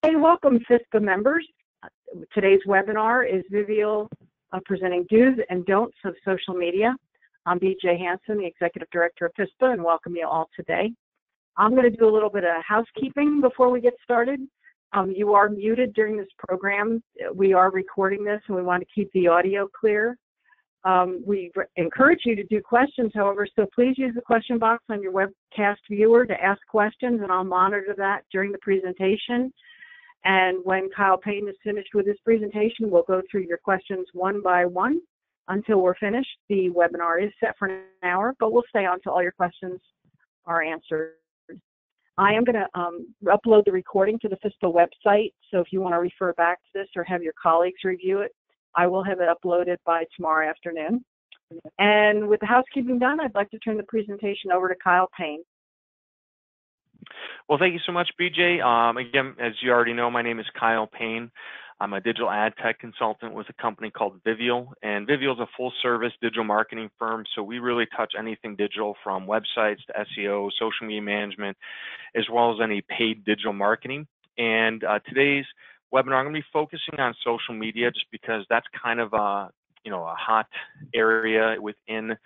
Hey, welcome FISPA members. Today's webinar is Vivial presenting do's and don'ts of social media. I'm BJ Hansen, the Executive Director of FISPA, and welcome you all today. I'm going to do a little bit of housekeeping before we get started. You are muted during this program. We are recording this and we want to keep the audio clear. We encourage you to do questions, however, so please use the question box on your webcast viewer to ask questions, and I'll monitor that during the presentation. And when Kyle Payne is finished with his presentation, we'll go through your questions one by one until we're finished. The webinar is set for an hour, but we'll stay on until all your questions are answered. I am going to upload the recording to the FISPA website, so if you want to refer back to this or have your colleagues review it, I will have it uploaded by tomorrow afternoon. And with the housekeeping done, I'd like to turn the presentation over to Kyle Payne. Well, thank you so much, BJ. Again, as you already know, my name is Kyle Payne. I'm a digital ad tech consultant with a company called Vivial, and Vivial is a full-service digital marketing firm, so we really touch anything digital from websites to SEO, social media management, as well as any paid digital marketing. And today's webinar, I'm going to be focusing on social media just because that's kind of a hot area within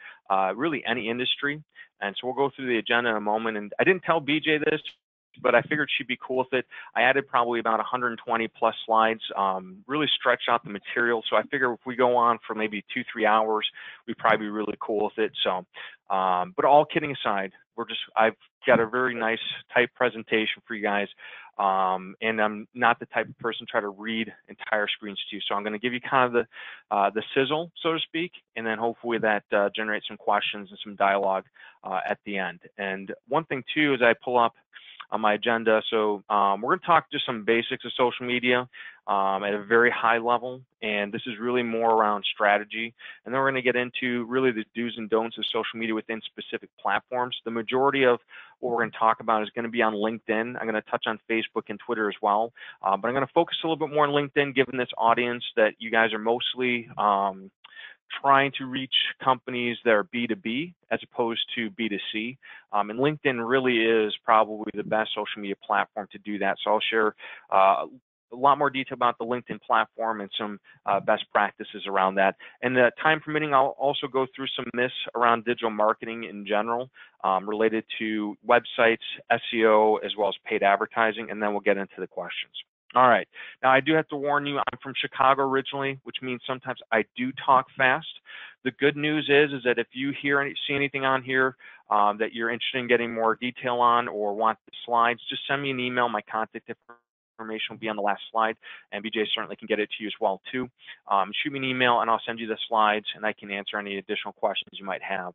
really any industry. And so we'll go through the agenda in a moment. And I didn't tell BJ this, but I figured she'd be cool with it. I added probably about 120 plus slides, really stretched out the material. So I figure if we go on for maybe 2-3 hours, we'd probably be really cool with it. So, but all kidding aside, I've got a very nice type presentation for you guys. And I'm not the type of person to try to read entire screens to you. So I'm going to give you kind of the sizzle, so to speak, and then hopefully that generates some questions and some dialogue at the end. And one thing too is I pull up on my agenda. So we're going to talk just some basics of social media at a very high level, and this is really more around strategy. And then we're going to get into really the do's and don'ts of social media within specific platforms. The majority of what we're going to talk about is going to be on LinkedIn. I'm going to touch on Facebook and Twitter as well, but I'm going to focus a little bit more on LinkedIn, given this audience that you guys are mostly trying to reach companies that are B2B as opposed to B2C. And LinkedIn really is probably the best social media platform to do that. So I'll share a lot more detail about the LinkedIn platform and some best practices around that. And time permitting, I'll also go through some myths around digital marketing in general related to websites, SEO, as well as paid advertising, and then we'll get into the questions. All right, now I do have to warn you, I'm from Chicago originally, which means sometimes I do talk fast. The good news is that if you see anything on here that you're interested in getting more detail on or want the slides, just send me an email. My contact information will be on the last slide, and BJ certainly can get it to you as well too. Shoot me an email and I'll send you the slides and I can answer any additional questions you might have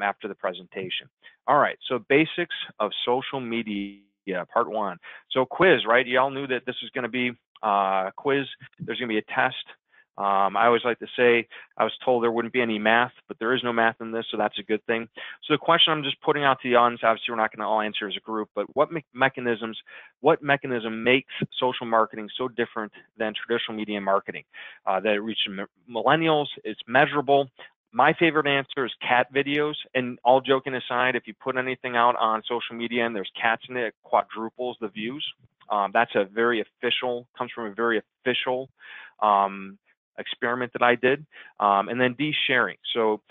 after the presentation. All right, so basics of social media. Yeah, part one. So quiz, right? You all knew that this was going to be a quiz. There's going to be a test. I always like to say, I was told there wouldn't be any math, but there is no math in this, so that's a good thing. So the question I'm just putting out to the audience, obviously we're not going to all answer as a group, but what mechanism makes social marketing so different than traditional media marketing? That it reaches millennials, it's measurable. My favorite answer is cat videos, and all joking aside, if you put anything out on social media and there's cats in it quadruples the views. That's comes from a very official experiment that I did. And then D, sharing. So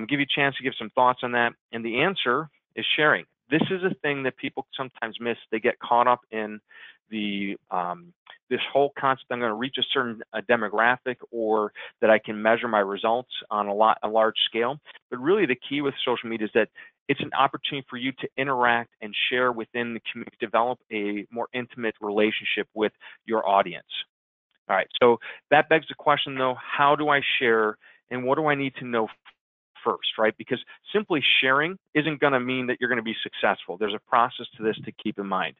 give you a chance to give some thoughts on that. And the answer is sharing. This is a thing that people sometimes miss. They get caught up in this whole concept, I'm going to reach a certain demographic, or that I can measure my results on a large scale. But really the key with social media is that it's an opportunity for you to interact and share within the community, develop a more intimate relationship with your audience. All right, so that begs the question though, how do I share and what do I need to know first, right? Because simply sharing isn't going to mean that you're going to be successful. There's a process to this to keep in mind.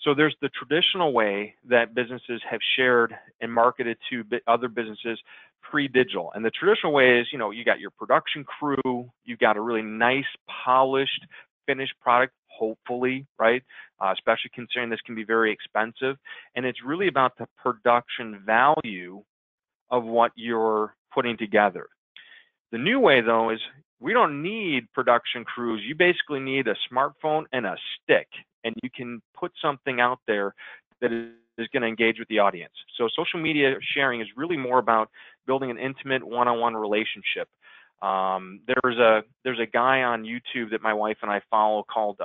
So there's the traditional way that businesses have shared and marketed to other businesses pre-digital. And the traditional way is, you got your production crew, you got a really nice, polished, finished product, hopefully, right? Especially considering this can be very expensive. And it's really about the production value of what you're putting together. The new way, though, is we don't need production crews. You basically need a smartphone and a stick, and you can put something out there that is going to engage with the audience. So social media sharing is really more about building an intimate one-on-one relationship. There's a guy on YouTube that my wife and I follow called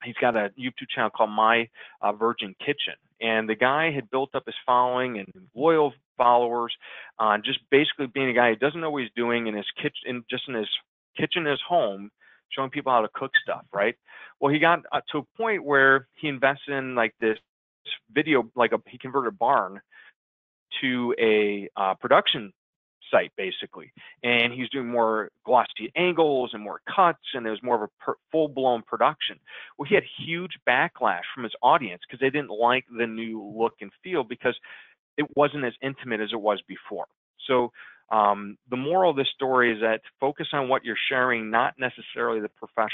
he's got a YouTube channel called My Virgin Kitchen, and the guy had built up his following and loyal followers on just basically being a guy who doesn't know what he's doing in his kitchen, just in his kitchen, in his home, showing people how to cook stuff, right? Well, he got to a point where he invested in like this video, he converted a barn to a production site basically, and he's doing more glossy angles and more cuts, and it was more of a full-blown production. Well, he had huge backlash from his audience because they didn't like the new look and feel because it wasn't as intimate as it was before. So the moral of this story is that focus on what you're sharing, not necessarily the professional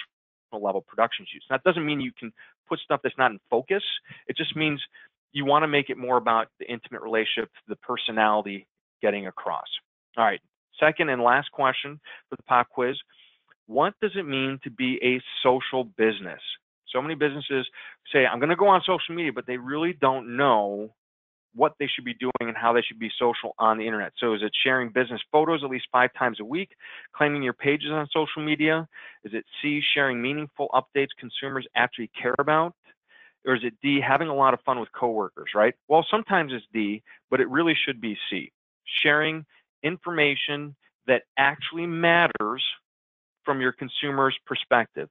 level production shoots. That doesn't mean you can put stuff that's not in focus. It just means you want to make it more about the intimate relationship, the personality getting across. All right, second and last question for the pop quiz. What does it mean to be a social business? So many businesses say, I'm going to go on social media, but they really don't know what they should be doing and how they should be social on the internet. So is it sharing business photos at least 5 times a week, claiming your pages on social media? Is it C, sharing meaningful updates consumers actually care about? Or is it D, having a lot of fun with coworkers, right? Well, sometimes it's D, but it really should be C, sharing information that actually matters from your consumer's perspective.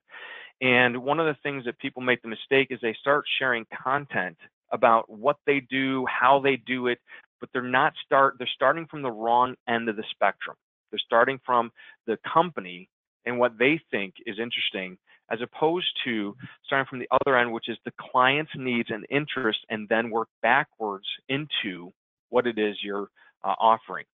And one of the things that people make the mistake is they start sharing content about what they do, how they do it, but they're starting from the wrong end of the spectrum. They're starting from the company and what they think is interesting, as opposed to starting from the other end, which is the client's needs and interests, and then work backwards into what it is you're offering.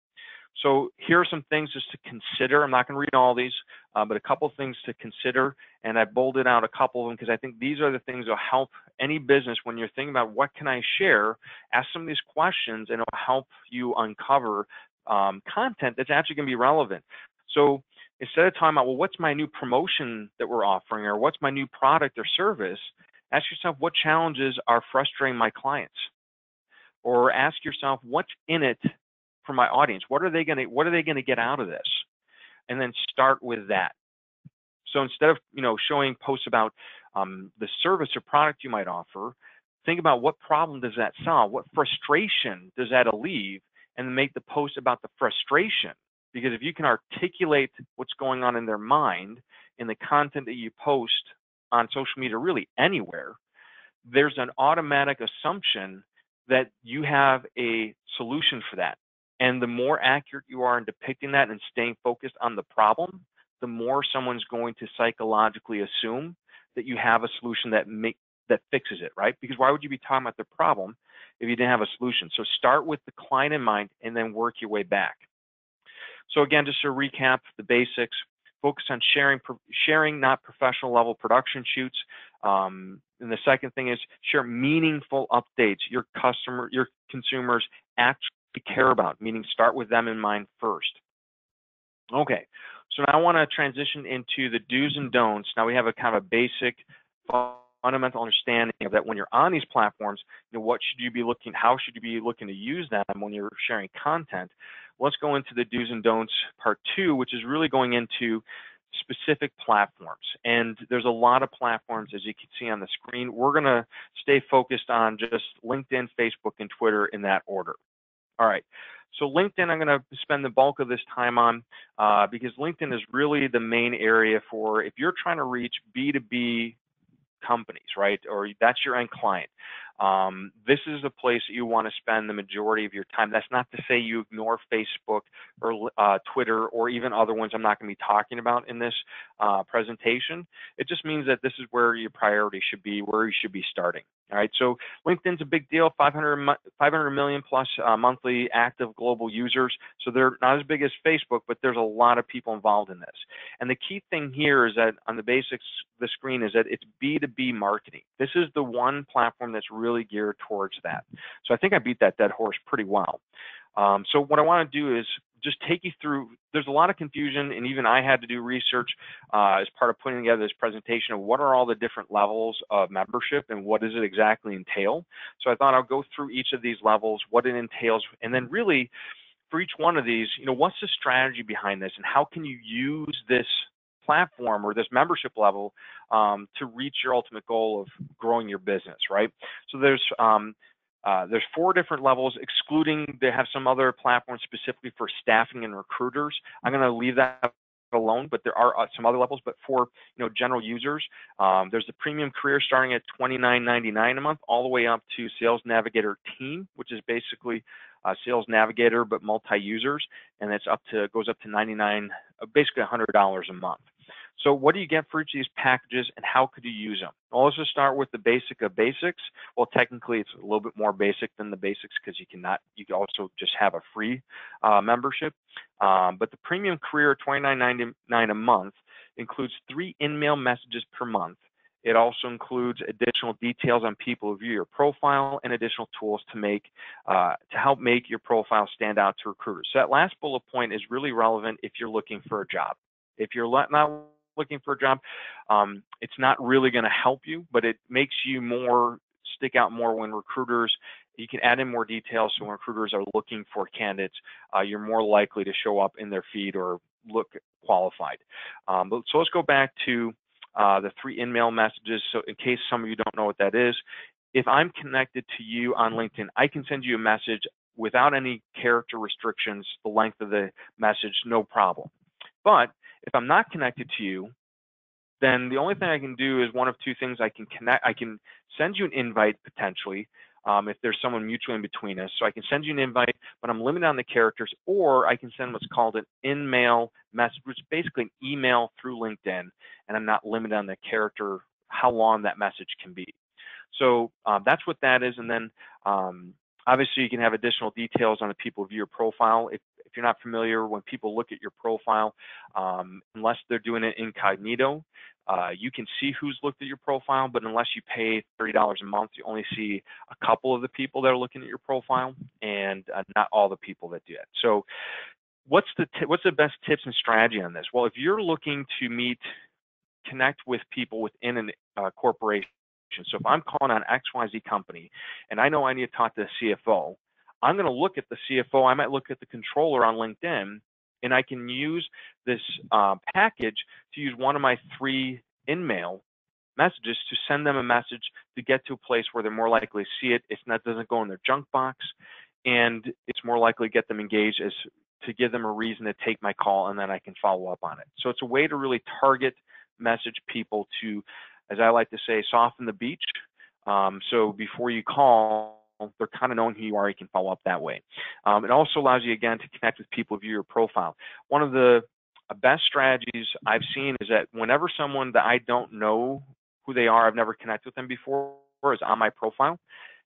So here are some things just to consider. I'm not going to read all these, but a couple things to consider, and I bolded out a couple of them because I think these are the things that will help any business when you're thinking about what can I share. Ask some of these questions, and it'll help you uncover content that's actually going to be relevant. So instead of talking about, well, what's my new promotion that we're offering, or what's my new product or service, ask yourself, what challenges are frustrating my clients? Or ask yourself, what's in it for my audience? What are they going to get out of this? And then start with that. So instead of showing posts about the service or product you might offer, think about what problem does that solve? What frustration does that alleviate? And then make the post about the frustration. Because if you can articulate what's going on in their mind in the content that you post on social media, really anywhere, there's an automatic assumption that you have a solution for that. And the more accurate you are in depicting that and staying focused on the problem, the more someone's going to psychologically assume that you have a solution that fixes it, right? Because why would you be talking about the problem if you didn't have a solution? So start with the client in mind and then work your way back. So again, just to recap the basics, focus on sharing, not professional level production shoots. And the second thing is share meaningful updates your consumers actually care about, meaning start with them in mind first. Okay, so now I want to transition into the do's and don'ts. Now we have a kind of a basic fundamental understanding of that when you're on these platforms, what should you be looking, how should you be looking to use them when you're sharing content. Let's go into the do's and don'ts part 2, which is really going into specific platforms. And there's a lot of platforms, as you can see on the screen. We're going to stay focused on just LinkedIn, Facebook, and Twitter in that order. All right, so LinkedIn I'm going to spend the bulk of this time on because LinkedIn is really the main area for if you're trying to reach B2B companies, right? Or that's your end client. This is the place that you want to spend the majority of your time. That's not to say you ignore Facebook or Twitter or even other ones I'm not going to be talking about in this presentation. It just means that this is where your priority should be, where you should be starting. All right, so LinkedIn's a big deal, 500 million plus monthly active global users. So they're not as big as Facebook, but there's a lot of people involved in this. And the key thing here is that on the basics, the screen is that it's B2B marketing. This is the one platform that's really geared towards that. So I think I beat that dead horse pretty well. So what I want to do is just take you through, there's a lot of confusion, and even I had to do research as part of putting together this presentation of what are all the different levels of membership and what does it exactly entail. So I thought I'll go through each of these levels, what it entails, and then really for each one of these, what's the strategy behind this and how can you use this platform or this membership level to reach your ultimate goal of growing your business, right? So there's 4 different levels, excluding they have some other platforms specifically for staffing and recruiters. I'm going to leave that alone, but there are some other levels. But for general users, there's the premium career starting at $29.99 a month, all the way up to Sales Navigator Team, which is basically Sales Navigator but multi-users, and it's goes up to basically $100 a month. So what do you get for each of these packages, and how could you use them? Well, let's just start with the basic of basics. Well, technically, it's a little bit more basic than the basics because you can also just have a free membership. But the premium career, $29.99 a month, includes 3 in-mail messages per month. It also includes additional details on people who view your profile and additional tools to help make your profile stand out to recruiters. So that last bullet point is really relevant if you're looking for a job. If you're not looking for a job, it's not really going to help you, but it makes you stick out more when recruiters, you can add in more details, so when recruiters are looking for candidates, you're more likely to show up in their feed or look qualified. So let's go back to the 3 in-mail messages. So in case some of you don't know what that is, if I'm connected to you on LinkedIn, I can send you a message without any character restrictions, the length of the message, no problem. But if I'm not connected to you, then the only thing I can do is one of 2 things. I can send you an invite potentially if there's someone mutually in between us. So I can send you an invite, but I'm limited on the characters, or I can send what's called an in-mail message, which is basically an email through LinkedIn, and I'm not limited on the character, how long that message can be. So that's what that is. And then obviously you can have additional details on the people who view your profile. If you're not familiar, when people look at your profile, unless they're doing it incognito, you can see who's looked at your profile, but unless you pay $30 a month, you only see a couple of the people that are looking at your profile, and not all the people that do it. So what's the best tips and strategy on this? Well, if you're looking to connect with people within a corporation, so if I'm calling on XYZ company and I know I need to talk to the CFO, I'm going to look at the CFO. I might look at the controller on LinkedIn, and I can use this package to use one of my 3 in-mail messages to send them a message to get to a place where they're more likely to see it. It doesn't go in their junk box, and it's more likely to get them engaged as to give them a reason to take my call, and then I can follow up on it. So it's a way to really target message people to, as I like to say, soften the beach. So before you call, they're kind of knowing who you are. You can follow up that way. It also allows you, again, to connect with people who view your profile. One of the best strategies I've seen is that whenever someone that I don't know who they are, I've never connected with them before, is on my profile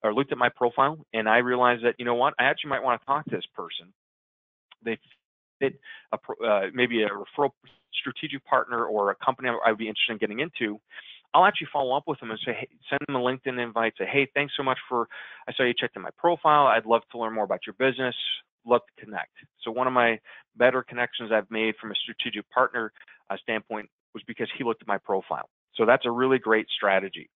or looked at my profile, and I realize that, you know what, I actually might want to talk to this person. They fit maybe a referral strategic partner or a company I would be interested in getting into. I'll actually follow up with them and say, hey, send them a LinkedIn invite, say, hey, thanks so much I saw you checked in my profile. I'd love to learn more about your business. Love to connect. So one of my better connections I've made from a strategic partner standpoint was because he looked at my profile. So that's a really great strategy.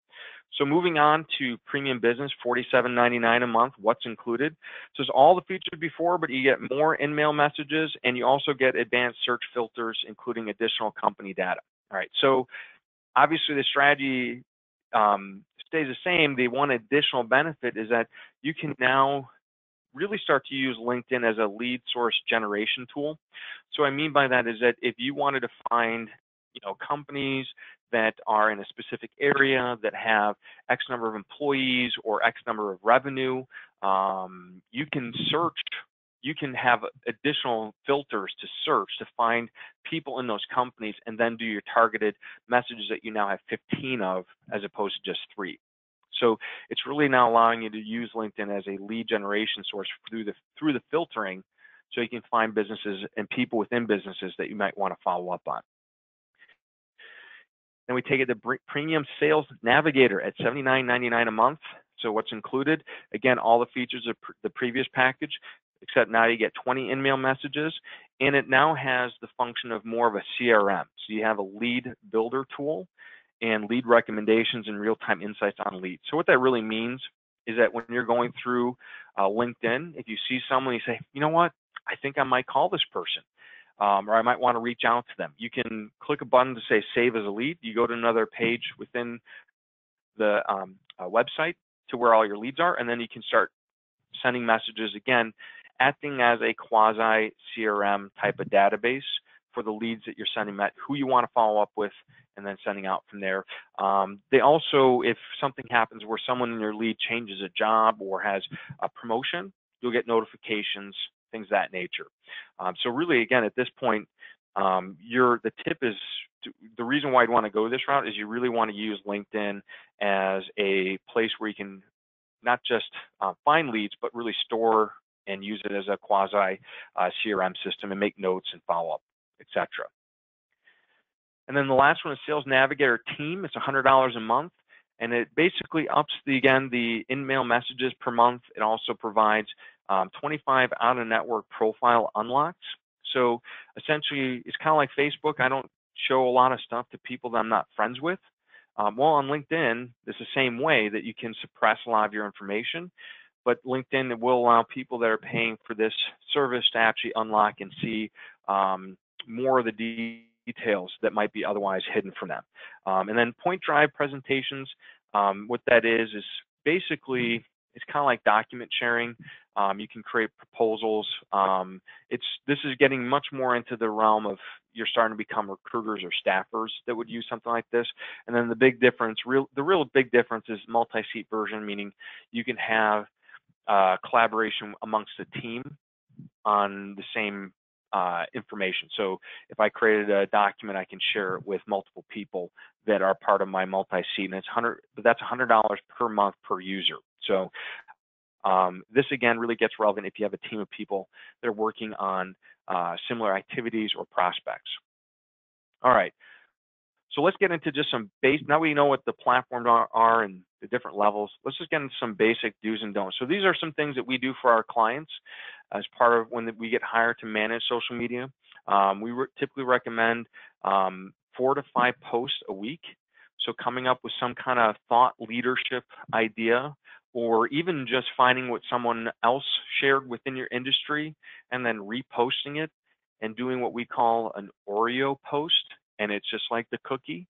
So moving on to premium business, $47.99 a month, what's included? So it's all the features before, but you get more in-mail messages, and you also get advanced search filters, including additional company data. All right, so obviously the strategy stays the same. The one additional benefit is that you can now really start to use LinkedIn as a lead source generation tool. So what I mean by that is that if you wanted to find companies that are in a specific area that have X number of employees or X number of revenue, you can search. You can have additional filters to search to find people in those companies and then do your targeted messages that you now have 15 of as opposed to just 3. So it's really now allowing you to use LinkedIn as a lead generation source through the filtering, so you can find businesses and people within businesses that you might want to follow up on. Then we take it to Premium Sales Navigator at $79.99 a month. So what's included? Again, all the features of the previous package. except now you get 20 in-mail messages, and it now has the function of more of a CRM. So you have a lead builder tool and lead recommendations and real-time insights on leads. So what that really means is that when you're going through LinkedIn, if you see someone, you say, you know what, I think I might call this person, or I might want to reach out to them. You can click a button to say save as a lead. You go to another page within the website to where all your leads are, and then you can start sending messages again, acting as a quasi CRM type of database for the leads that you're sending, who you want to follow up with, and then sending out from there. They also, if something happens where someone in your lead changes a job or has a promotion, you'll get notifications, things of that nature. So really, again, at this point, the tip is, the reason why I'd want to go this route is you really want to use LinkedIn as a place where you can not just find leads, but really store and use it as a quasi CRM system and make notes and follow up, etc. And then the last one is Sales Navigator Team. It's $100 a month, and it basically ups the in-mail messages per month. It also provides 25 out-of-network profile unlocks. So essentially, it's kind of like Facebook. I don't show a lot of stuff to people that I'm not friends with. Well, on LinkedIn, it's the same way that you can suppress a lot of your information, but LinkedIn will allow people that are paying for this service to actually unlock and see more of the details that might be otherwise hidden from them. And then point drive presentations, what that is basically, it's kind of like document sharing. You can create proposals. This is getting much more into the realm of you're starting to become recruiters or staffers that would use something like this. And then the big difference, the real big difference is multi-seat version, meaning you can have collaboration amongst the team on the same information. So if I created a document, I can share it with multiple people that are part of my multi-seat, and that's $100 per month per user. So this again really gets relevant if you have a team of people that are working on similar activities or prospects. All right, so let's get into just some now we know what the platforms are and the different levels. Let's just get into some basic do's and don'ts. So these are some things that we do for our clients as part of when we get hired to manage social media. We typically recommend 4 to 5 posts a week. So coming up with some kind of thought leadership idea, or even just finding what someone else shared within your industry and then reposting it and doing what we call an Oreo post. And it's just like the cookie.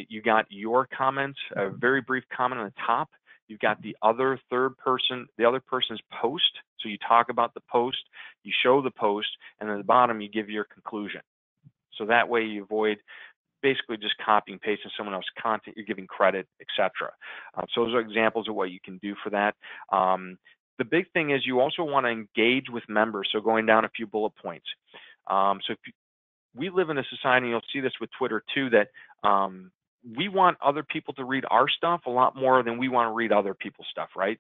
You got your comments, a very brief comment on the top. You've got the other the other person's post. So you talk about the post, you show the post, and then at the bottom you give your conclusion. So that way you avoid basically just copying and pasting someone else's content, you're giving credit, etc. So those are examples of what you can do for that. The big thing is you also want to engage with members. So going down a few bullet points. We live in a society, and you'll see this with Twitter too, that we want other people to read our stuff a lot more than we want to read other people's stuff, right?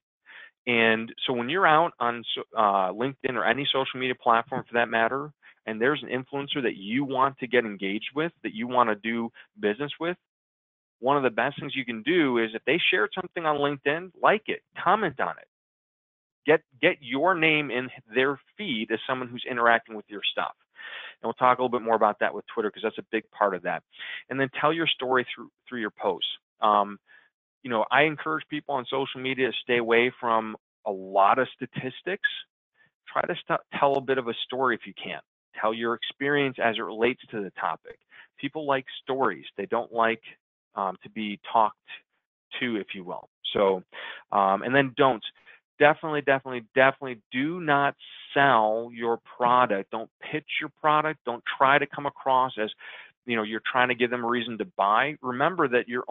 And so when you're out on LinkedIn or any social media platform for that matter, and there's an influencer that you want to get engaged with, that you want to do business with, one of the best things you can do is if they shared something on LinkedIn, like it, comment on it. Get your name in their feed as someone who's interacting with your stuff. And we'll talk a little bit more about that with Twitter because that's a big part of that. And then tell your story through your posts. I encourage people on social media to stay away from a lot of statistics. Try to tell a bit of a story if you can. Tell your experience as it relates to the topic. People like stories. They don't like to be talked to, if you will. So, and then don'ts. Definitely do not sell your product. Don't pitch your product. Don't try to come across as, you're trying to give them a reason to buy. Remember that you're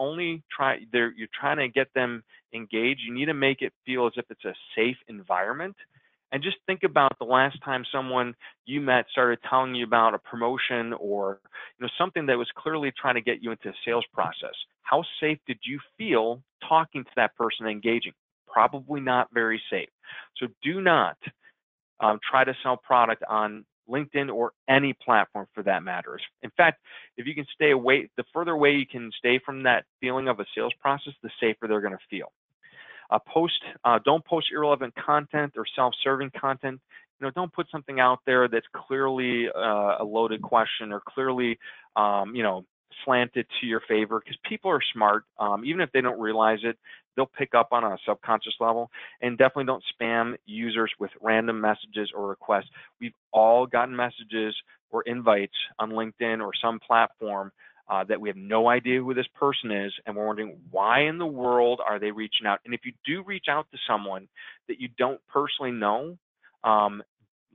trying to get them engaged. You need to make it feel as if it's a safe environment. And just think about the last time someone you met started telling you about a promotion or something that was clearly trying to get you into a sales process. How safe did you feel talking to that person, engaging? Probably not very safe. So do not try to sell product on LinkedIn or any platform for that matter. In fact, if you can stay away, the further away you can stay from that feeling of a sales process, the safer they're going to feel. Don't post irrelevant content or self-serving content. don't put something out there that's clearly a loaded question or clearly, slanted to your favor, because people are smart. Even if they don't realize it, they'll pick up on a subconscious level. And definitely don't spam users with random messages or requests. We've all gotten messages or invites on LinkedIn or some platform that we have no idea who this person is, and we're wondering why in the world are they reaching out. And if you do reach out to someone that you don't personally know,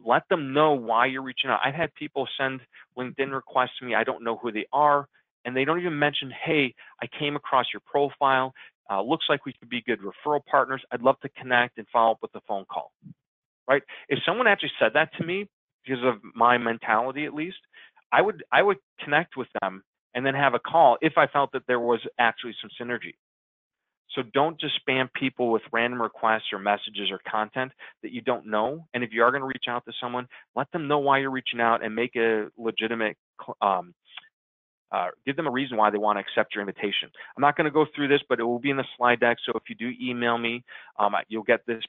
let them know why you're reaching out. I've had people send LinkedIn requests to me. I don't know who they are, and they don't even mention, hey, I came across your profile. Looks like we could be good referral partners. I'd love to connect and follow up with a phone call, right? If someone actually said that to me, because of my mentality at least, I would connect with them and then have a call if I felt that there was actually some synergy. So don't just spam people with random requests or messages or content that you don't know. And if you are going to reach out to someone, let them know why you're reaching out and make a legitimate, give them a reason why they want to accept your invitation. I'm not going to go through this, but it will be in the slide deck. So if you do email me, you'll get this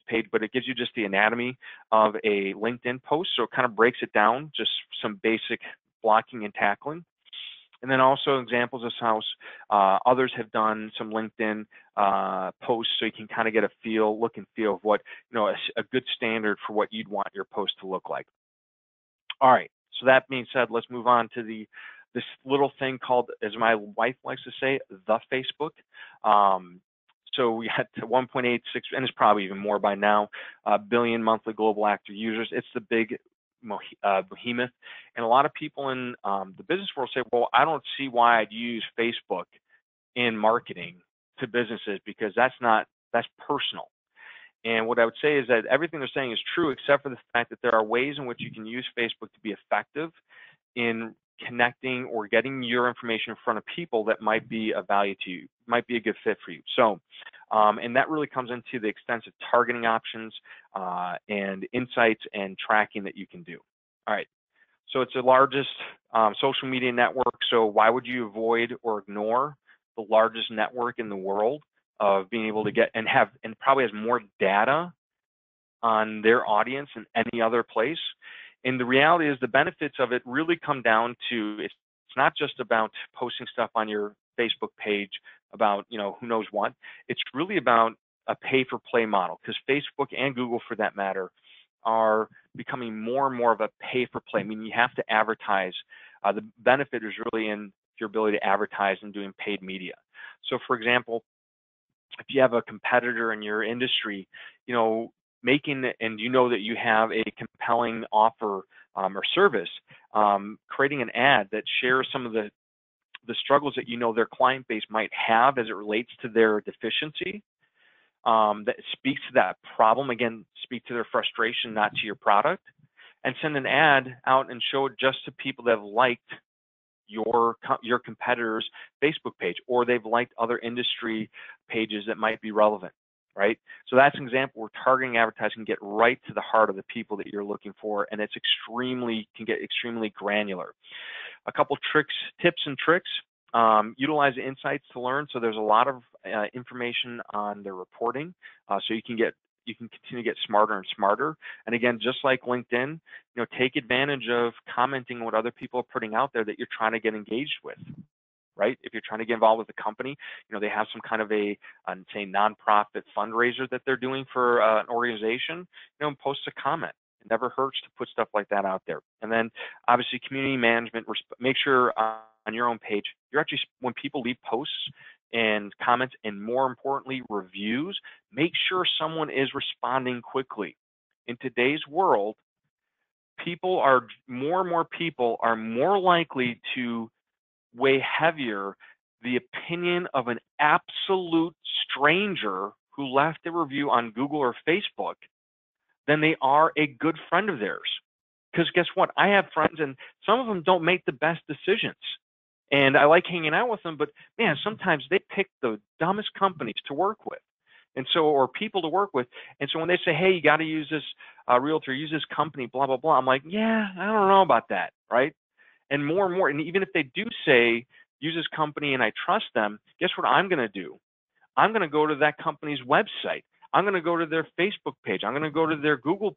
page, but it gives you just the anatomy of a LinkedIn post. So it kind of breaks it down, just some basic blocking and tackling. And then also examples of how others have done some LinkedIn posts, so you can kind of get a look and feel of what, a good standard for what you'd want your post to look like. All right, so that being said, let's move on to this little thing called, as my wife likes to say, the Facebook. So we had 1.86, and it's probably even more by now, billion monthly global active users. It's the big behemoth. And a lot of people in the business world say, well, I don't see why I'd use Facebook in marketing to businesses, because that's personal. And what I would say is that everything they're saying is true, except for the fact that there are ways in which you can use Facebook to be effective in connecting or getting your information in front of people that might be of value to you, might be a good fit for you. So, and that really comes into the extensive targeting options and insights and tracking that you can do. All right, so it's the largest social media network. So why would you avoid or ignore the largest network in the world of being able to get and probably has more data on their audience than any other place? And the reality is the benefits of it really come down to, it's not just about posting stuff on your Facebook page about, who knows what. It's really about a pay-for-play model, because Facebook and Google, for that matter, are becoming more and more of a pay-for-play. I mean, you have to advertise. The benefit is really in your ability to advertise and doing paid media. So, for example, if you have a competitor in your industry, making, and that you have a compelling offer or service, creating an ad that shares some of the struggles that their client base might have as it relates to their deficiency, that speaks to that problem, again, speak to their frustration, not to your product, and send an ad out and show it just to people that have liked your competitor's Facebook page, or they've liked other industry pages that might be relevant, right? So that's an example where targeting advertising can get right to the heart of the people that you're looking for, and it's can get extremely granular. A couple tips and tricks. Utilize insights to learn. So there's a lot of information on the reporting, so you can continue to get smarter and smarter. And again, just like LinkedIn, take advantage of commenting what other people are putting out there that you're trying to get engaged with, right? If you're trying to get involved with a company, they have some kind of say nonprofit fundraiser that they're doing for an organization, post a comment. It never hurts to put stuff like that out there. And then obviously community management, make sure on your own page, when people leave posts and comments, and more importantly, reviews, make sure someone is responding quickly. In today's world, more and more people are more likely to weigh heavier the opinion of an absolute stranger who left a review on Google or Facebook than they are a good friend of theirs. Because guess what? I have friends, and some of them don't make the best decisions. And I like hanging out with them, but man, sometimes they pick the dumbest companies to work with, or people to work with. And so when they say, hey, you got to use this realtor, use this company, blah, blah, blah, I'm like, yeah, I don't know about that, right? And more, and even if they do say, use this company and I trust them, guess what I'm going to do? I'm going to go to that company's website. I'm going to go to their Facebook page. I'm going to go to their Google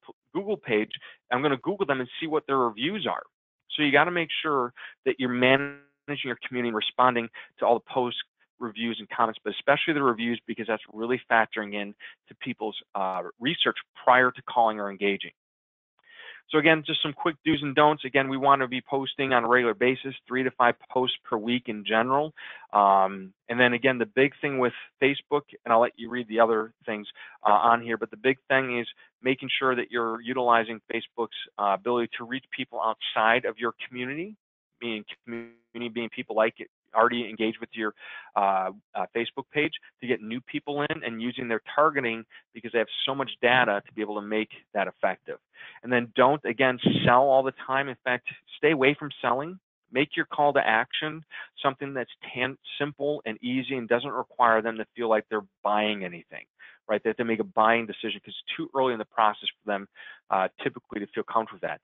page. I'm going to Google them and see what their reviews are. So you got to make sure that you're managing your community and responding to all the posts, reviews, and comments, but especially the reviews, because that's really factoring in to people's research prior to calling or engaging. So again, just some quick do's and don'ts. Again, we want to be posting on a regular basis, 3 to 5 posts per week in general. And then again, the big thing with Facebook, and I'll let you read the other things on here, but the big thing is making sure that you're utilizing Facebook's ability to reach people outside of your community, being people like it, already engaged with your Facebook page, to get new people in, and using their targeting, because they have so much data to be able to make that effective. And then don't, again, sell all the time. In fact, stay away from selling. Make your call to action something that's simple and easy and doesn't require them to feel like they're buying anything, right? They have to make a buying decision, because it's too early in the process for them typically to feel comfortable with that.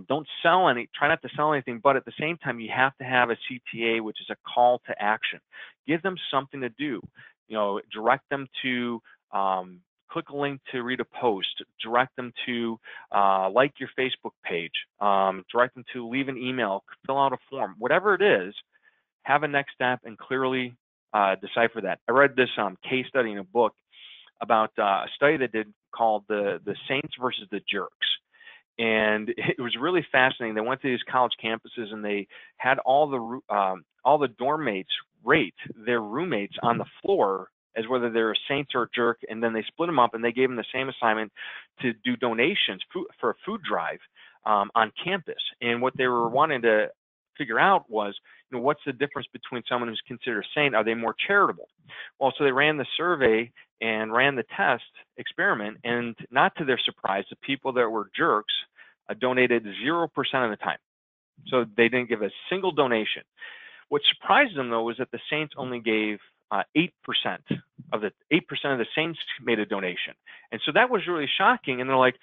Don't sell try not to sell anything, but at the same time, you have to have a CTA, which is a call to action. Give them something to do. Direct them to click a link to read a post, direct them to like your Facebook page, direct them to leave an email, fill out a form, whatever it is. Have a next step and clearly decipher that. I read this case study in a book about a study that did called the Saints versus the Jerks. And it was really fascinating. They went to these college campuses, and they had all the dorm mates rate their roommates on the floor as whether they're a saint or a jerk, and then they split them up, and they gave them the same assignment to do donations for a food drive on campus. And what they were wanting to figure out was, what's the difference between someone who's considered a saint? Are they more charitable? Well, so they ran the survey and ran the test experiment, and not to their surprise, the people that were jerks donated 0% of the time. So they didn't give a single donation. What surprised them, though, was that the saints only gave 8% of the saints made a donation. And so that was really shocking. And they're like,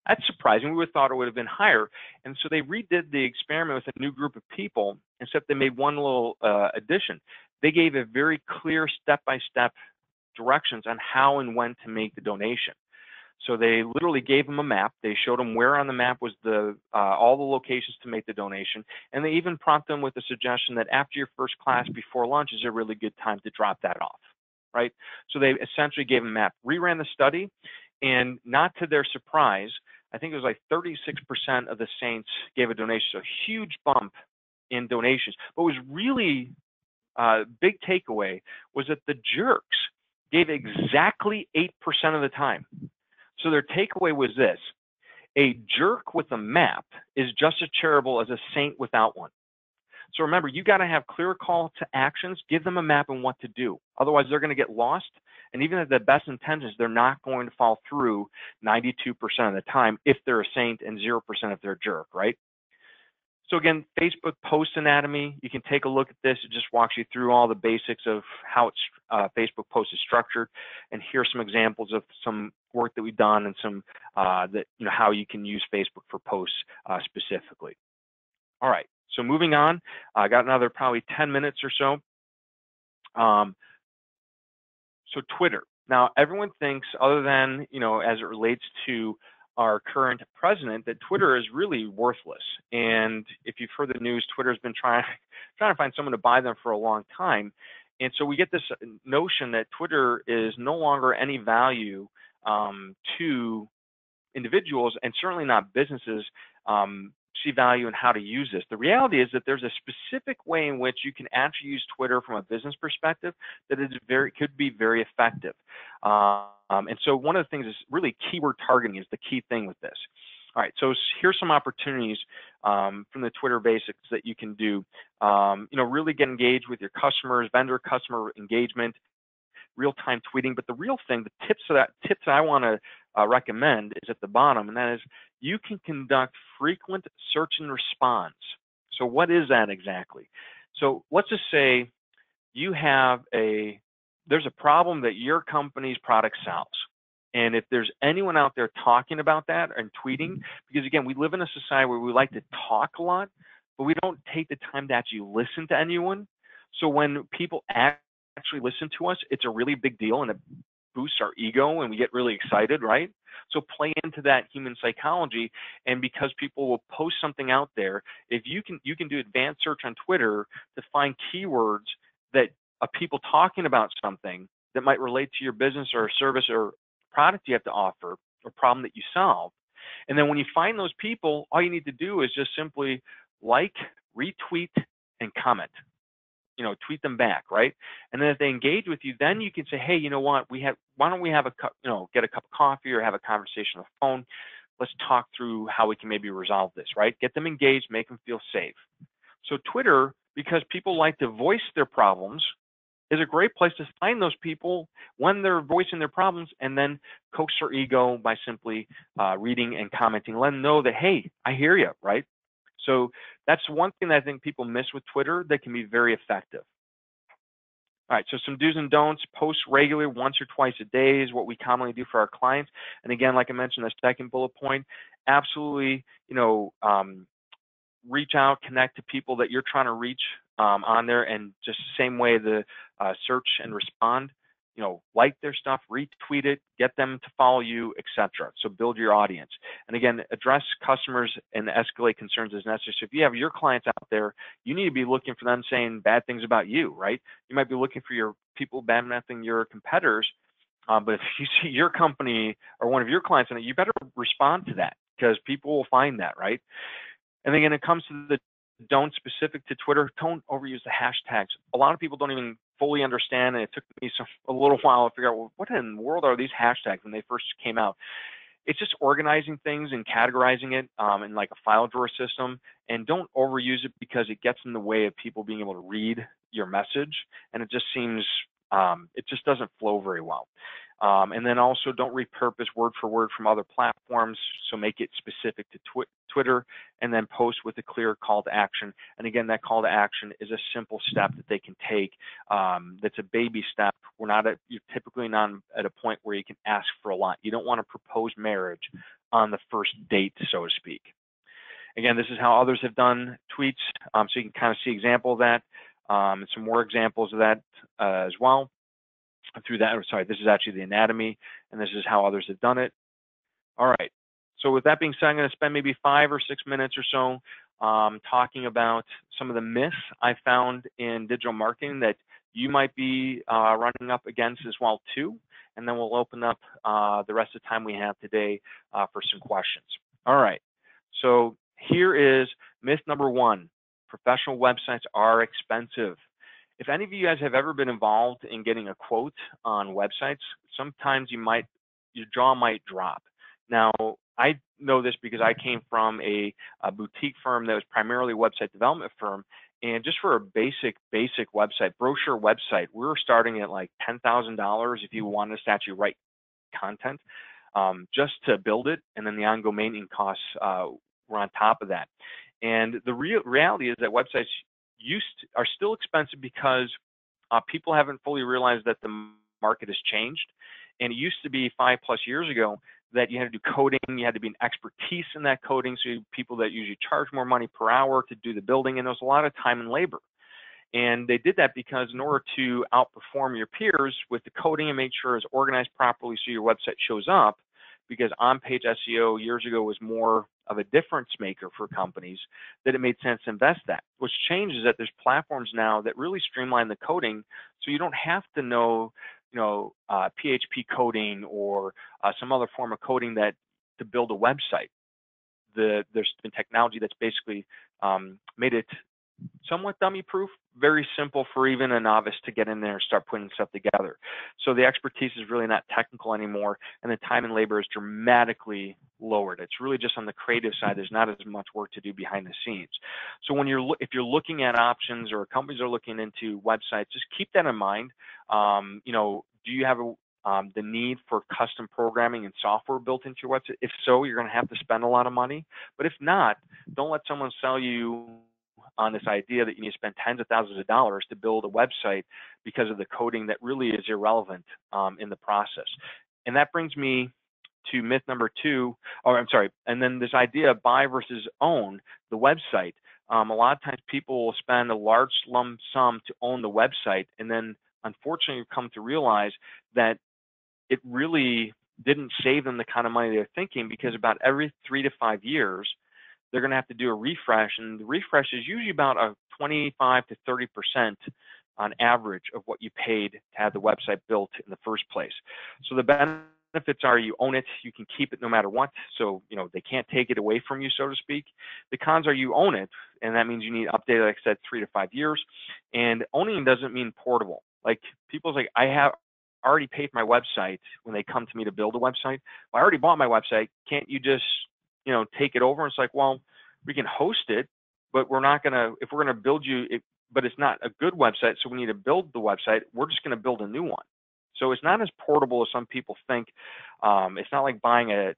that's surprising. We would have thought it would have been higher. And so they redid the experiment with a new group of people, except they made one little addition. They gave a very clear step-by-step directions on how and when to make the donation. So they literally gave them a map. They showed them where on the map was all the locations to make the donation. And they even prompted them with a suggestion that after your first class before lunch is a really good time to drop that off, right? So they essentially gave them a map, reran the study, and not to their surprise, I think it was like 36% of the saints gave a donation, so a huge bump in donations. But what was really big takeaway was that the jerks gave exactly 8% of the time. So their takeaway was this: a jerk with a map is just as charitable as a saint without one. So remember, you got to have clear call to actions. Give them a map and what to do. Otherwise, they're going to get lost. And even at the best intentions, they're not going to follow through 92% of the time if they're a saint, and 0% if they're a jerk, right? So again, Facebook post anatomy, you can take a look at this. It just walks you through all the basics of how Facebook post is structured. And here's some examples of some work that we've done, and some how you can use Facebook for posts specifically. All right, so moving on, I got another probably 10 minutes or so. So Twitter. Now, everyone thinks, other than, as it relates to our current president, that Twitter is really worthless. And if you've heard the news, Twitter has been trying to find someone to buy them for a long time. And so we get this notion that Twitter is no longer any value to individuals, and certainly not businesses see value in how to use this. The reality is that there's a specific way in which you can actually use Twitter from a business perspective that is could be very effective. And so one of the things is really keyword targeting is the key thing with this. All right, so here's some opportunities from the Twitter basics that you can do. Really get engaged with your customers, vendor customer engagement, real-time tweeting. But the real thing, the tips that I want to recommend is at the bottom, and that is you can conduct frequent search and response. So what is that exactly? So let's just say you have there's a problem that your company's product solves. And if there's anyone out there talking about that and tweeting, because again, we live in a society where we like to talk a lot, but we don't take the time to actually listen to anyone. So when people actually listen to us, it's a really big deal, and it boosts our ego and we get really excited, right? So play into that human psychology, and because people will post something out there, if you can do advanced search on Twitter to find keywords that of people talking about something that might relate to your business or service or product you have to offer or problem that you solve. And then when you find those people, all you need to do is just simply like, retweet, and comment. Tweet them back, right? And then if they engage with you, then you can say, hey, you know what? Why don't we have a cup, get a cup of coffee or have a conversation on the phone? Let's talk through how we can maybe resolve this, right? Get them engaged, make them feel safe. So Twitter, because people like to voice their problems, is a great place to find those people when they're voicing their problems, and then coax their ego by simply reading and commenting. Let them know that, hey, I hear you, right? So that's one thing that I think people miss with Twitter that can be very effective. All right, so some do's and don'ts. Post regularly, once or twice a day is what we commonly do for our clients. And again, like I mentioned, the second bullet point, absolutely, reach out, connect to people that you're trying to reach on there, and just the same way the search and respond, like their stuff, retweet it, get them to follow you, etc. So build your audience. And again, address customers and escalate concerns as necessary. So if you have your clients out there, you need to be looking for them saying bad things about you, right? You might be looking for your people bad-mouthing your competitors, but if you see your company or one of your clients in it, you better respond to that, because people will find that, right? And then when it comes to the don't specific to Twitter, don't overuse the hashtags. A lot of people don't even fully understand, and it took me a little while to figure out, well, what in the world are these hashtags when they first came out? It's just organizing things and categorizing it in like a file drawer system, and don't overuse it because it gets in the way of people being able to read your message, and it just seems, it just doesn't flow very well. And then also don't repurpose word for word from other platforms, so make it specific to Twitter, and then post with a clear call to action. And again, that call to action is a simple step that they can take. That's a baby step. You're typically not at a point where you can ask for a lot. You don't want to propose marriage on the first date, so to speak. Again, this is how others have done tweets, so you can kind of see example of that, and some more examples of that as well. Through that, this is actually the anatomy, and this is how others have done it. All right, so with that being said, I'm going to spend maybe 5 or 6 minutes or so talking about some of the myths I found in digital marketing that you might be running up against as well too, and then we'll open up the rest of the time we have today for some questions. All right, so here is myth number 1. Professional websites are expensive. If any of you guys have ever been involved in getting a quote on websites, sometimes your jaw might drop. Now, I know this because I came from a boutique firm that was primarily a website development firm, and just for a basic website, brochure website, we were starting at like $10,000 if you wanted us to actually write content just to build it, and then the ongoing maintenance costs were on top of that. And the reality is that websites are still expensive because people haven't fully realized that the market has changed. And it used to be 5+ years ago that you had to do coding, you had to be an expertise in that coding, so people that usually charge more money per hour to do the building, and there was a lot of time and labor. And they did that because in order to outperform your peers with the coding and make sure it's organized properly so your website shows up, because on-page SEO years ago was more of a difference maker for companies, that it made sense to invest that. What's changed is that there's platforms now that really streamline the coding, so you don't have to know, PHP coding or some other form of coding to build a website. There's been technology that's basically made it somewhat dummy-proof, very simple for even a novice to get in there and start putting stuff together. So the expertise is really not technical anymore, and the time and labor is dramatically lowered. It's really just on the creative side. There's not as much work to do behind the scenes. So if you're looking at options, or companies are looking into websites, just keep that in mind. Do you have the need for custom programming and software built into your website? If so, you're going to have to spend a lot of money. But if not, don't let someone sell you on this idea that you need to spend tens of thousands of dollars to build a website because of the coding that really is irrelevant in the process. And that brings me to myth number 2, and then this idea of buy versus own the website. A lot of times people will spend a large lump sum to own the website, and then unfortunately come to realize that it really didn't save them the kind of money they're thinking, because about every 3 to 5 years, they're going to have to do a refresh, and the refresh is usually about a 25 to 30% on average of what you paid to have the website built in the first place. So the benefits are you own it, you can keep it no matter what, so they can't take it away from you, so to speak. The cons are you own it, and that means you need to update it, like I said, 3 to 5 years. And owning doesn't mean portable. Like, people's like, I have already paid my website when they come to me to build a website. Well, I already bought my website. Can't you just take it over? And it's like, well, we can host it, but we're not gonna, if we're gonna build you it, but it's not a good website, so we need to build the website, we're just gonna build a new one. So it's not as portable as some people think. It's not like buying a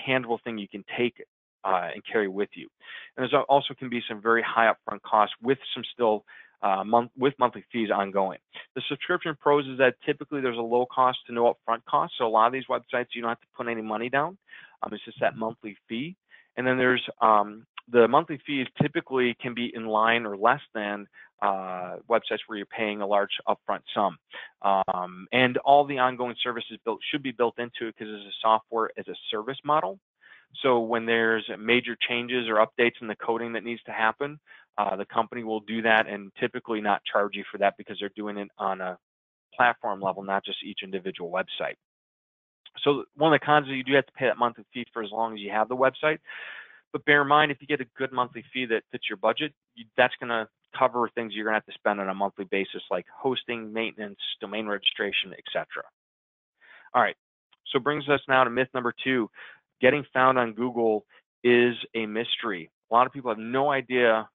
tangible thing you can take and carry with you. And there's also can be some very high upfront costs with some still monthly fees ongoing. The subscription pros is that typically there's a low cost to no upfront cost. So a lot of these websites, you don't have to put any money down. It's just that monthly fee. And then there's the monthly fees typically can be in line or less than websites where you're paying a large upfront sum. And all the ongoing services should be built into it, because it's a software as a service model. So when there's major changes or updates in the coding that needs to happen, the company will do that and typically not charge you for that, because they're doing it on a platform level, not just each individual website. So one of the cons is you do have to pay that monthly fee for as long as you have the website. But bear in mind, if you get a good monthly fee that fits your budget, that's going to cover things you're going to have to spend on a monthly basis, like hosting, maintenance, domain registration, etc. All right, so brings us now to myth number 2. Getting found on Google is a mystery. A lot of people have no idea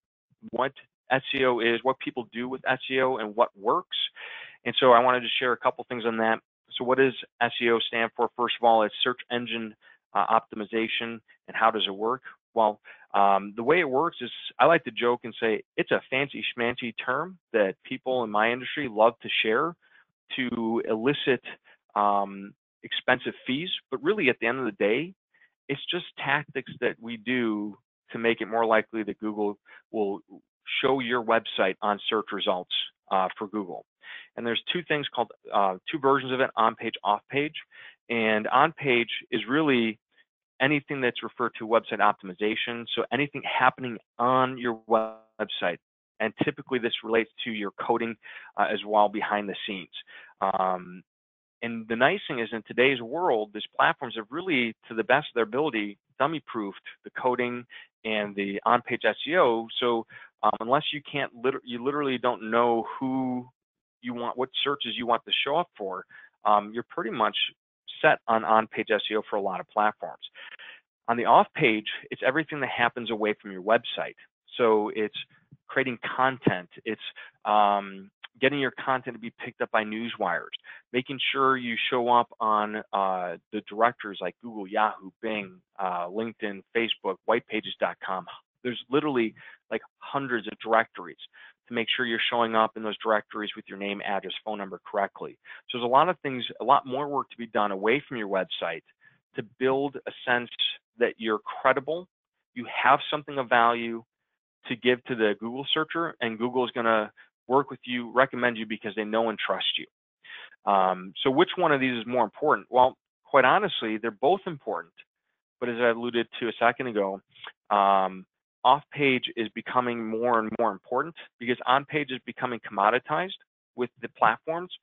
what SEO is, what people do with SEO, and what works. And so I wanted to share a couple things on that. So what does SEO stand for? First of all, it's search engine optimization. And how does it work? Well, the way it works is, I like to joke and say it's a fancy schmancy term that people in my industry love to share to elicit expensive fees. But really, at the end of the day, it's just tactics that we do to make it more likely that Google will show your website on search results for Google. And there's two versions of it: on page, off page. And on page is really anything that's referred to website optimization. So anything happening on your website. And typically this relates to your coding as well behind the scenes. And the nice thing is, in today's world, these platforms have really, to the best of their ability, dummy-proofed the coding and the on-page SEO. So unless you literally don't know who you want, what searches you want to show up for, you're pretty much set on-page SEO for a lot of platforms. On the off-page, it's everything that happens away from your website. So it's creating content. It's getting your content to be picked up by news wires, making sure you show up on the directories like Google, Yahoo, Bing, LinkedIn, Facebook, whitepages.com. There's literally like hundreds of directories to make sure you're showing up in those directories with your name, address, phone number correctly. So there's a lot of things, a lot more work to be done away from your website to build a sense that you're credible, you have something of value to give to the Google searcher, and Google is going to work with you, recommend you, because they know and trust you. So which one of these is more important? Well, quite honestly, they're both important. But as I alluded to a second ago, off-page is becoming more and more important, because on-page is becoming commoditized with the platforms,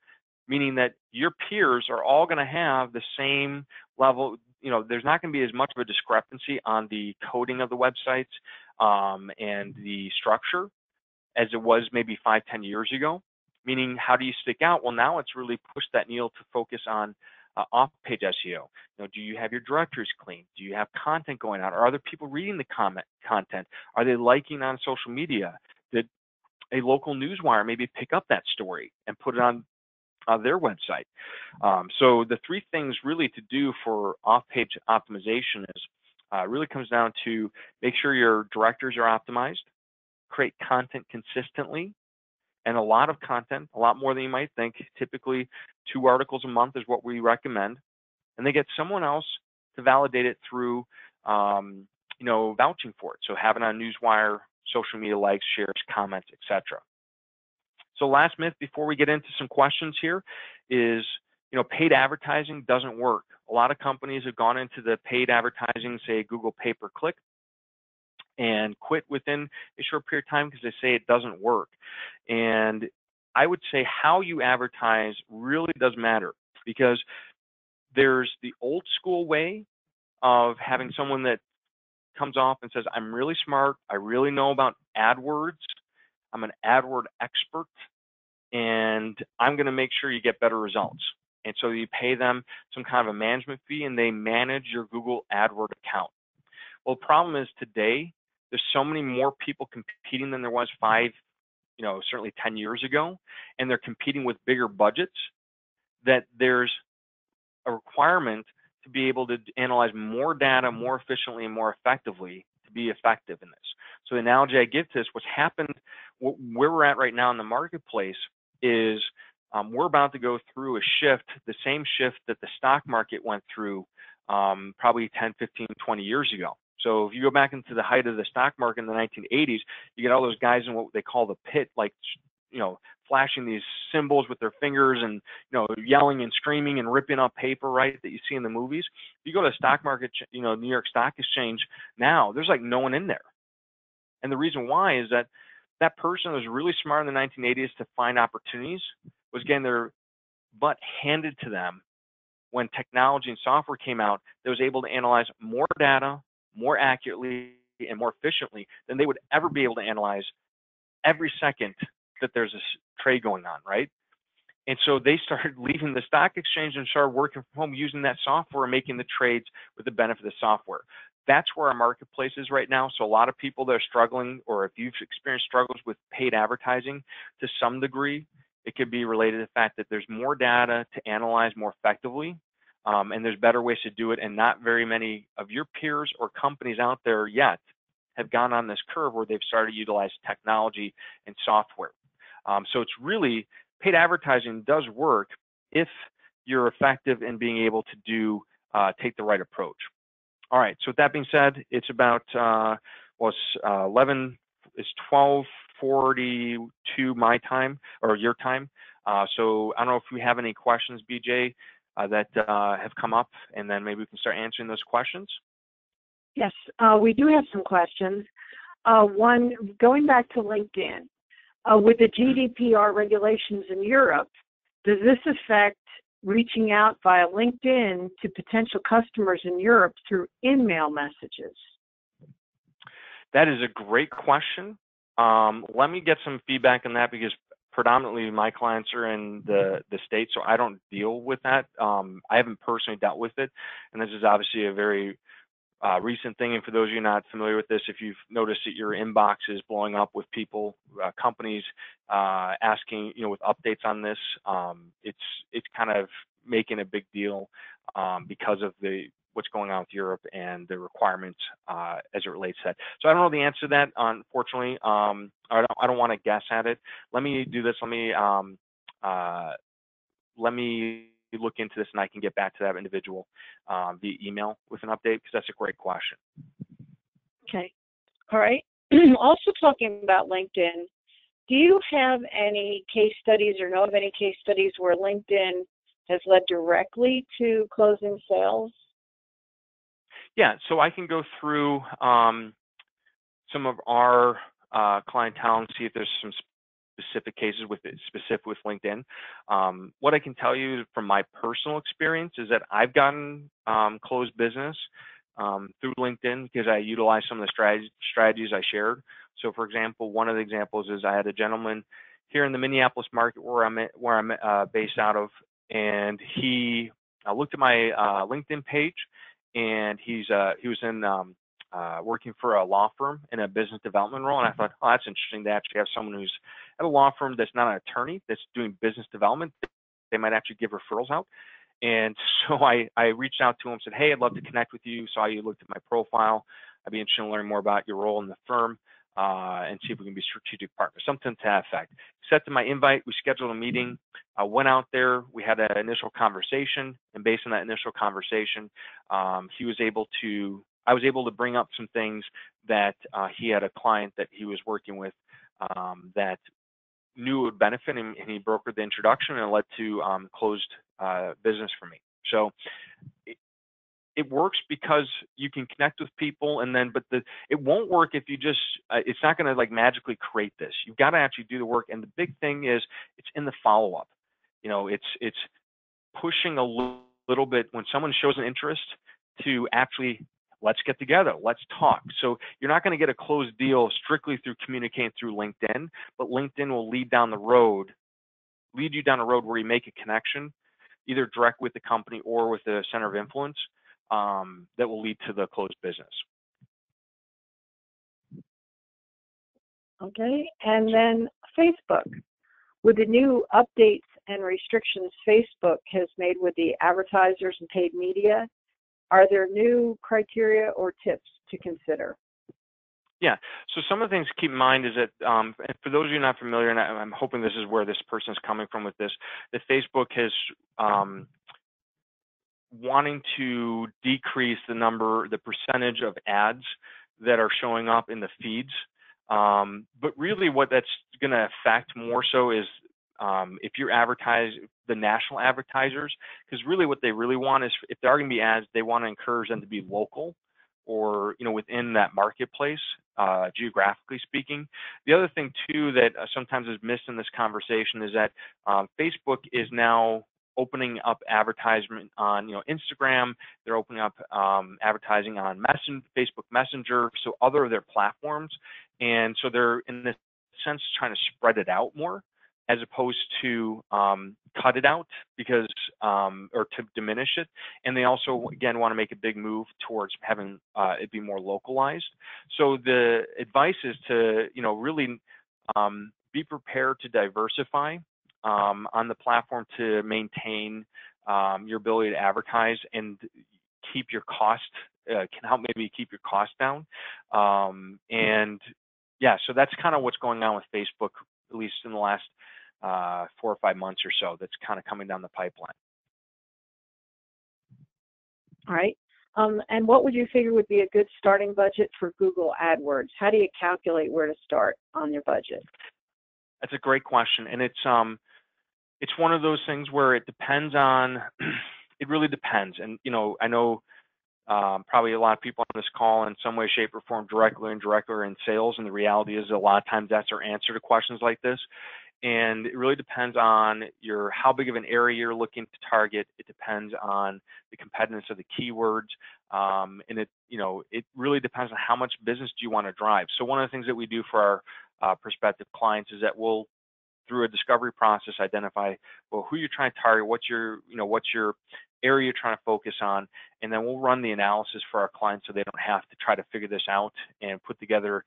meaning that your peers are all going to have the same level. There's not going to be as much of a discrepancy on the coding of the websites and the structure as it was maybe 5-10 years ago. Meaning, how do you stick out? Well, now it's really pushed that needle to focus on off-page SEO. Do you have your directories clean? Do you have content going out? Are other people reading the content? Are they liking on social media? Did a local newswire maybe pick up that story and put it on their website? So the three things really to do for off-page optimization is really comes down to make sure your directories are optimized, create content consistently, and a lot of content, a lot more than you might think. Typically 2 articles a month is what we recommend, and they get someone else to validate it through vouching for it. So having on newswire, social media likes, shares, comments, etc. So last myth before we get into some questions here is, paid advertising doesn't work. A lot of companies have gone into the paid advertising, say Google pay-per-click, and quit within a short period of time because they say it doesn't work. And I would say how you advertise really does matter, because there's the old school way of having someone that comes off and says, I'm really smart, I really know about AdWords, I'm an AdWord expert, and I'm going to make sure you get better results. And so you pay them some kind of a management fee, and they manage your Google AdWord account. Well, the problem is today, there's so many more people competing than there was certainly 10 years ago, and they're competing with bigger budgets, that there's a requirement to be able to analyze more data more efficiently and more effectively to be effective in this. So the analogy I give to this, what's happened, where we're at right now in the marketplace is we're about to go through a shift, the same shift that the stock market went through probably 10, 15, 20 years ago. So if you go back into the height of the stock market in the 1980s, you get all those guys in what they call the pit, like, flashing these symbols with their fingers and, yelling and screaming and ripping up paper, right, that you see in the movies. If you go to the stock market, New York Stock Exchange now, there's like no one in there. And the reason why is that that person was really smart in the 1980s to find opportunities, was getting their butt handed to them when technology and software came out that was able to analyze more data, more accurately, and more efficiently than they would ever be able to analyze every second that there's a trade going on, right? And so they started leaving the stock exchange and started working from home using that software and making the trades with the benefit of the software. That's where our marketplace is right now. So a lot of people that are struggling, or if you've experienced struggles with paid advertising to some degree, it could be related to the fact that there's more data to analyze more effectively, and there's better ways to do it. And not very many of your peers or companies out there yet have gone on this curve where they've started to utilize technology and software. So it's really, paid advertising does work if you're effective in being able to take the right approach. All right, so with that being said, it's about, it's 12:42 my time, or your time. So I don't know if we have any questions, BJ, that have come up, and then maybe we can start answering those questions. Yes, we do have some questions. One, going back to LinkedIn, with the GDPR regulations in Europe, does this affect reaching out via LinkedIn to potential customers in Europe through in-mail messages? That is a great question. Let me get some feedback on that, because predominantly my clients are in the States, so I don't deal with that. I haven't personally dealt with it, and this is obviously a very recent thing. And for those of you not familiar with this, if you've noticed that your inbox is blowing up with people, companies asking, with updates on this, it's kind of making a big deal because of what's going on with Europe and the requirements as it relates to that. So I don't know the answer to that, unfortunately. I don't want to guess at it. Let me do this. Let me look into this, and I can get back to that individual via email with an update, because that's a great question. Okay. All right. Also talking about LinkedIn, do you have any case studies or know of any case studies where LinkedIn has led directly to closing sales? Yeah, so I can go through some of our clientele and see if there's some specific cases with LinkedIn. What I can tell you from my personal experience is that I've gotten closed business through LinkedIn because I utilized some of the strategies I shared. So, for example, one of the examples is I had a gentleman here in the Minneapolis market where I'm based out of, and he looked at my LinkedIn page, and he was in working for a law firm in a business development role, and I thought, oh, that's interesting to actually have someone who's at a law firm that's not an attorney that's doing business development. They might actually give referrals out. And so I reached out to him, said, hey, I'd love to connect with you. Saw you looked at my profile. I'd be interested in learning more about your role in the firm and see if we can be strategic partners, something to that effect. Accepted my invite. We scheduled a meeting. I went out there. We had an initial conversation. And based on that initial conversation, I was able to bring up some things that he had a client that he was working with that knew it would benefit, and he brokered the introduction, and it led to closed business for me. So it works because you can connect with people, and then, but it won't work if you just, it's not going to like magically create this. You've got to actually do the work. And the big thing is it's in the follow-up. You know, it's pushing a little bit when someone shows an interest to actually, let's get together, let's talk. So you're not going to get a closed deal strictly through communicating through LinkedIn, but LinkedIn will lead you down the road where you make a connection, either direct with the company or with the center of influence, that will lead to the closed business. Okay, and then Facebook. With the new updates and restrictions Facebook has made with the advertisers and paid media, are there new criteria or tips to consider? Yeah, so some of the things to keep in mind is that, and for those of you not familiar, and I'm hoping this is where this person is coming from with this, that Facebook has wanting to decrease the percentage of ads that are showing up in the feeds. But really what that's going to affect more so is if you're the national advertisers, because really what they really want is, if there are going to be ads, they want to encourage them to be local, or within that marketplace, geographically speaking. The other thing too that sometimes is missed in this conversation is that Facebook is now opening up advertisement on Instagram. They're opening up advertising on Facebook Messenger, so other of their platforms, and so they're in this sense trying to spread it out more, as opposed to cut it out, because or to diminish it. And they also again want to make a big move towards having it be more localized. So the advice is to really be prepared to diversify on the platform to maintain your ability to advertise and keep your cost, can help maybe keep your cost down. And yeah, so that's kind of what's going on with Facebook, at least in the last 4 or 5 months or so. That's kind of coming down the pipeline. All right. And what would you figure would be a good starting budget for Google AdWords? How do you calculate where to start on your budget? That's a great question, and it's one of those things where it depends on. It really depends, and I know probably a lot of people on this call in some way, shape, or form, directly or indirectly, are in sales, and the reality is a lot of times that's our answer to questions like this. And it really depends on how big of an area you're looking to target. It depends on the competitiveness of the keywords, and it really depends on how much business do you want to drive. So one of the things that we do for our prospective clients is that we'll, through a discovery process, identify who you're trying to target, what's your area you're trying to focus on, and then we'll run the analysis for our clients so they don't have to try to figure this out, and put together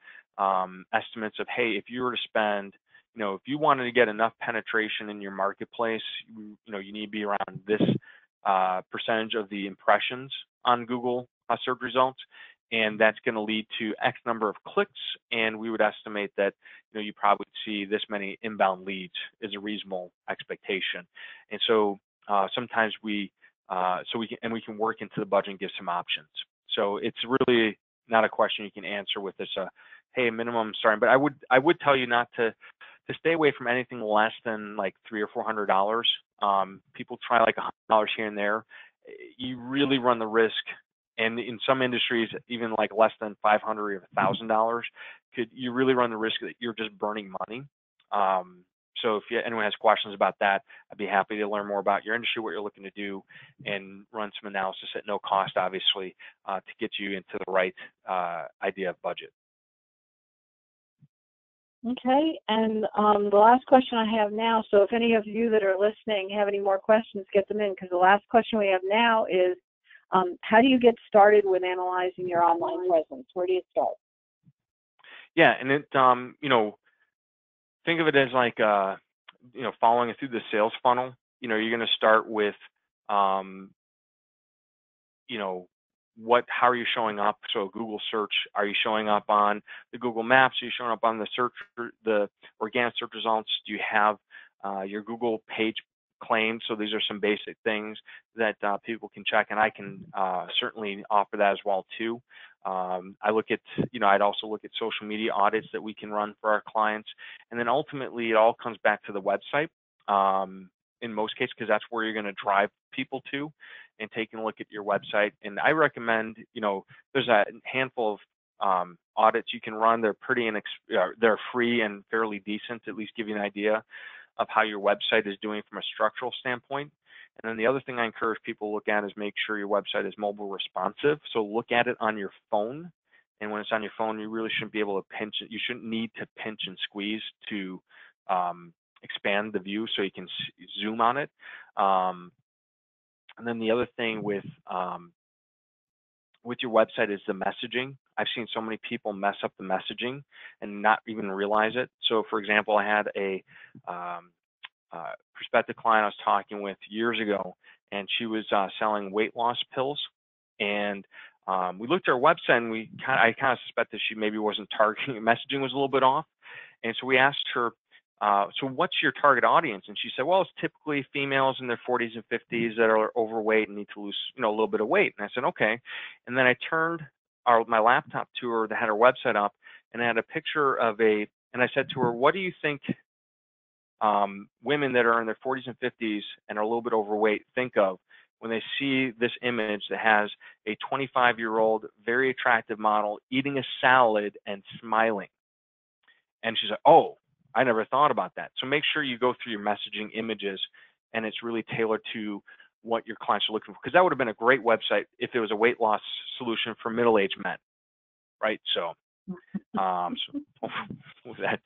estimates of, hey, if you were to spend, if you wanted to get enough penetration in your marketplace, you need to be around this percentage of the impressions on Google search results, and that's going to lead to X number of clicks, and we would estimate that you probably see this many inbound leads is a reasonable expectation. And so sometimes we can work into the budget and give some options. So it's really not a question you can answer with this hey, minimum starting, but I would tell you not to stay away from anything less than like $300 or $400. People try like $100 here and there. You really run the risk, and in some industries, even like less than $500 or $1,000, you really run the risk that you're just burning money. So if anyone has questions about that, I'd be happy to learn more about your industry, what you're looking to do, and run some analysis at no cost, obviously, to get you into the right idea of budget. Okay, and the last question I have now, so if any of you that are listening have any more questions, get them in, because the last question we have now is, how do you get started with analyzing your online presence? Where do you start? Yeah, and it, think of it as like, following it through the sales funnel. You're going to start with, how are you showing up? So Google search, are you showing up on the Google Maps? Are you showing up on the organic search results? Do you have your Google page claims? So these are some basic things that people can check, and I can certainly offer that as well too. I look at, I'd also look at social media audits that we can run for our clients. And then ultimately, it all comes back to the website in most cases, because that's where you're going to drive people to, and taking a look at your website. And I recommend, there's a handful of audits you can run. They're they're free and fairly decent to at least give you an idea of how your website is doing from a structural standpoint. And then the other thing I encourage people to look at is make sure your website is mobile responsive. So look at it on your phone. And when it's on your phone, you really shouldn't be able to pinch it. You shouldn't need to pinch and squeeze to expand the view so you can zoom on it. And then the other thing with your website is the messaging. I've seen so many people mess up the messaging and not even realize it. So for example, I had a prospective client I was talking with years ago, and she was selling weight loss pills. And we looked at her website, and I kind of suspected she maybe wasn't targeting, messaging was a little bit off. And so we asked her, so what's your target audience? And she said, well, it's typically females in their 40s and 50s that are overweight and need to lose, a little bit of weight. And I said, okay. And then I turned my laptop to her that had her website up, and I had a picture of and I said to her, what do you think women that are in their 40s and 50s and are a little bit overweight think of when they see this image that has a 25-year-old, very attractive model eating a salad and smiling? And she's like, oh, I never thought about that. So make sure you go through your messaging images, and it's really tailored to what your clients are looking for. Because that would have been a great website if it was a weight loss solution for middle-aged men, right? So, that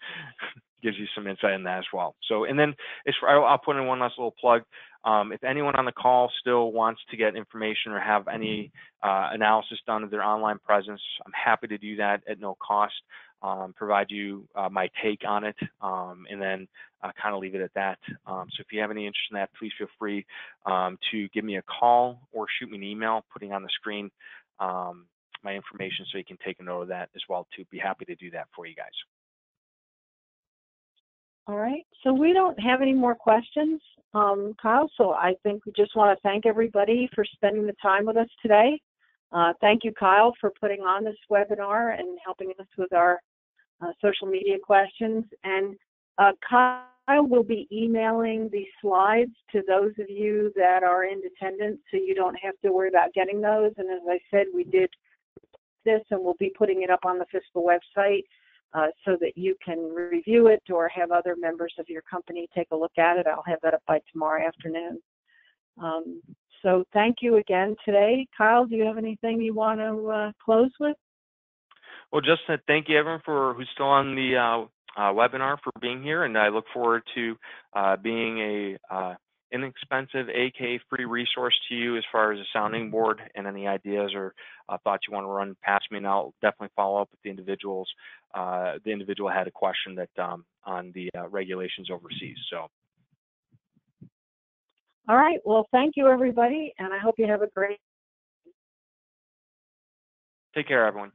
gives you some insight in that as well. So, and then I'll put in one last little plug. If anyone on the call still wants to get information or have any analysis done of their online presence, I'm happy to do that at no cost. Provide you my take on it, and then kind of leave it at that. So if you have any interest in that, please feel free to give me a call or shoot me an email, putting on the screen my information so you can take a note of that as well too. Be happy to do that for you guys. All right, so we don't have any more questions, Kyle, so I think we just want to thank everybody for spending the time with us today. Thank you, Kyle, for putting on this webinar and helping us with our social media questions. And Kyle will be emailing the slides to those of you that are in attendance, so you don't have to worry about getting those. And as I said, we did this, and we'll be putting it up on the FISPA website so that you can review it or have other members of your company take a look at it. I'll have that up by tomorrow afternoon. So thank you again today. Kyle, do you have anything you want to close with? Well, just thank you everyone who's still on the webinar for being here, and I look forward to being a inexpensive, AK-free resource to you as far as a sounding board, and any ideas or thoughts you want to run past me, and I'll definitely follow up with the individuals. The individual had a question that on the regulations overseas. So. All right. Well, thank you, everybody, and I hope you have a great. Take care, everyone.